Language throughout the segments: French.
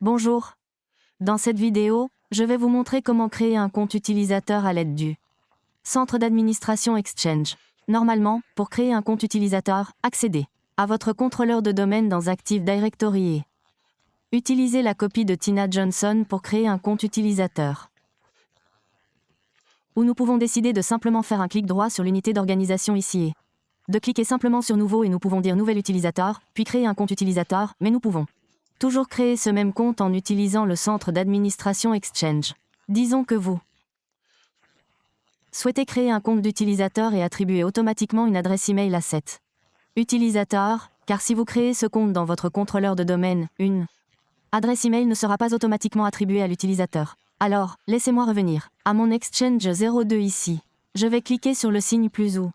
Bonjour. Dans cette vidéo, je vais vous montrer comment créer un compte utilisateur à l'aide du Centre d'administration Exchange. Normalement, pour créer un compte utilisateur, accédez à votre contrôleur de domaine dans Active Directory et utilisez la copie de Tina Johnson pour créer un compte utilisateur. Ou nous pouvons décider de simplement faire un clic droit sur l'unité d'organisation ici et de cliquer simplement sur Nouveau et nous pouvons dire Nouvel utilisateur, puis créer un compte utilisateur, mais nous pouvons toujours créer ce même compte en utilisant le centre d'administration Exchange. Disons que vous souhaitez créer un compte d'utilisateur et attribuer automatiquement une adresse email à cet utilisateur, car si vous créez ce compte dans votre contrôleur de domaine, une adresse email ne sera pas automatiquement attribuée à l'utilisateur. Alors, laissez-moi revenir à mon Exchange 02 ici. Je vais cliquer sur le signe plus ou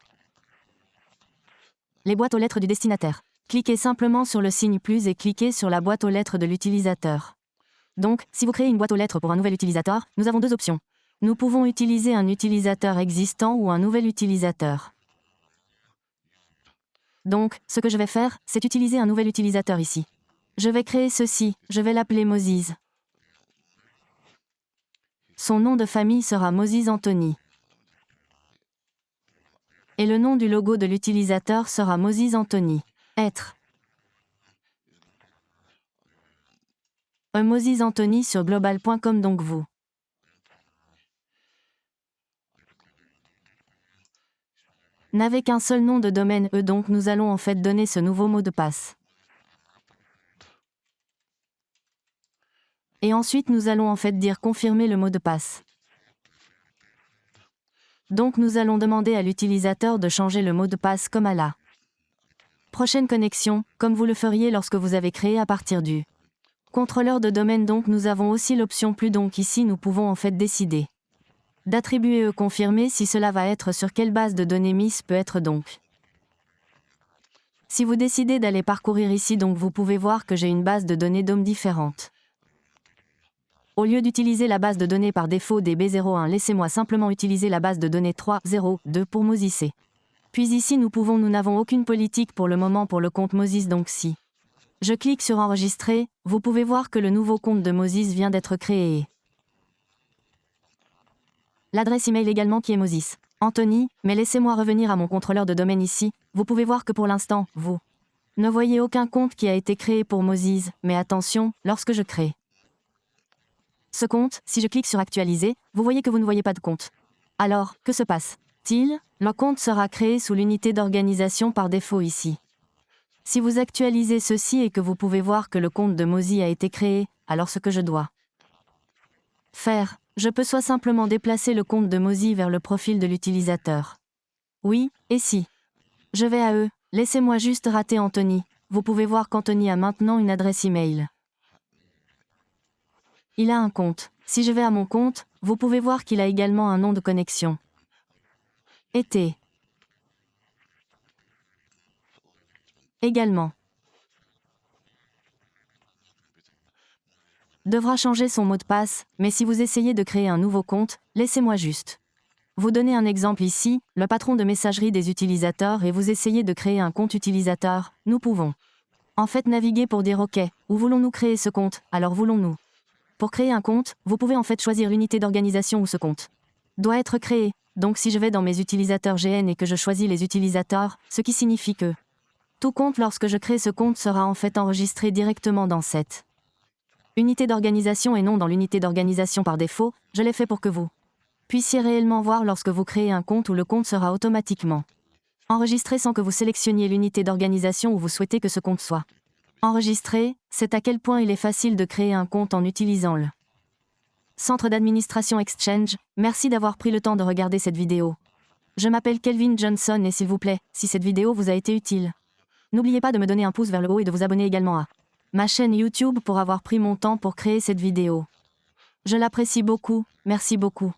les boîtes aux lettres du destinataire. Cliquez simplement sur le signe plus et cliquez sur la boîte aux lettres de l'utilisateur. Donc, si vous créez une boîte aux lettres pour un nouvel utilisateur, nous avons deux options. Nous pouvons utiliser un utilisateur existant ou un nouvel utilisateur. Donc, ce que je vais faire, c'est utiliser un nouvel utilisateur ici. Je vais créer ceci, je vais l'appeler Moses. Son nom de famille sera Moses Anthony. Et le nom du logo de l'utilisateur sera Moses Anthony. Être un Moses Anthony sur global.com donc vous n'avez qu'un seul nom de domaine donc nous allons en fait donner ce nouveau mot de passe. Et ensuite nous allons en fait dire confirmer le mot de passe. Donc nous allons demander à l'utilisateur de changer le mot de passe comme à la prochaine connexion, comme vous le feriez lorsque vous avez créé à partir du contrôleur de domaine. Donc nous avons aussi l'option plus, donc ici nous pouvons en fait décider d'attribuer confirmer si cela va être sur quelle base de données MIS peut être donc. Si vous décidez d'aller parcourir ici donc vous pouvez voir que j'ai une base de données DOM différente. Au lieu d'utiliser la base de données par défaut DB01, laissez-moi simplement utiliser la base de données 3.0.2 pour Moses. Puis ici nous n'avons aucune politique pour le moment pour le compte Moses donc si je clique sur enregistrer, vous pouvez voir que le nouveau compte de Moses vient d'être créé. L'adresse email également qui est Moses Anthony, mais laissez-moi revenir à mon contrôleur de domaine ici, vous pouvez voir que pour l'instant, vous ne voyez aucun compte qui a été créé pour Moses, mais attention, lorsque je crée ce compte, si je clique sur actualiser, vous voyez que vous ne voyez pas de compte. Alors, que se passe-t-il? Le compte sera créé sous l'unité d'organisation par défaut ici. Si vous actualisez ceci et que vous pouvez voir que le compte de Moses a été créé, alors ce que je dois faire, je peux soit simplement déplacer le compte de Moses vers le profil de l'utilisateur. Oui, et si je vais à eux, laissez-moi juste rater Anthony, vous pouvez voir qu'Anthony a maintenant une adresse email. Il a un compte. Si je vais à mon compte, vous pouvez voir qu'il a également un nom de connexion. Été. Également. Devra changer son mot de passe, mais si vous essayez de créer un nouveau compte, laissez-moi juste vous donner un exemple ici, le patron de messagerie des utilisateurs et vous essayez de créer un compte utilisateur, nous pouvons en fait naviguer pour dire OK, où voulons-nous créer ce compte, alors voulons-nous. Pour créer un compte, vous pouvez en fait choisir l'unité d'organisation où ce compte doit être créé. Donc si je vais dans mes utilisateurs GN et que je choisis les utilisateurs, ce qui signifie que tout compte lorsque je crée ce compte sera en fait enregistré directement dans cette unité d'organisation et non dans l'unité d'organisation par défaut, je l'ai fait pour que vous puissiez réellement voir lorsque vous créez un compte où le compte sera automatiquement enregistré sans que vous sélectionniez l'unité d'organisation où vous souhaitez que ce compte soit enregistré. C'est à quel point il est facile de créer un compte en utilisant le Centre d'administration Exchange. Merci d'avoir pris le temps de regarder cette vidéo. Je m'appelle Kelvin Johnson et s'il vous plaît, si cette vidéo vous a été utile, n'oubliez pas de me donner un pouce vers le haut et de vous abonner également à ma chaîne YouTube pour avoir pris mon temps pour créer cette vidéo. Je l'apprécie beaucoup, merci beaucoup.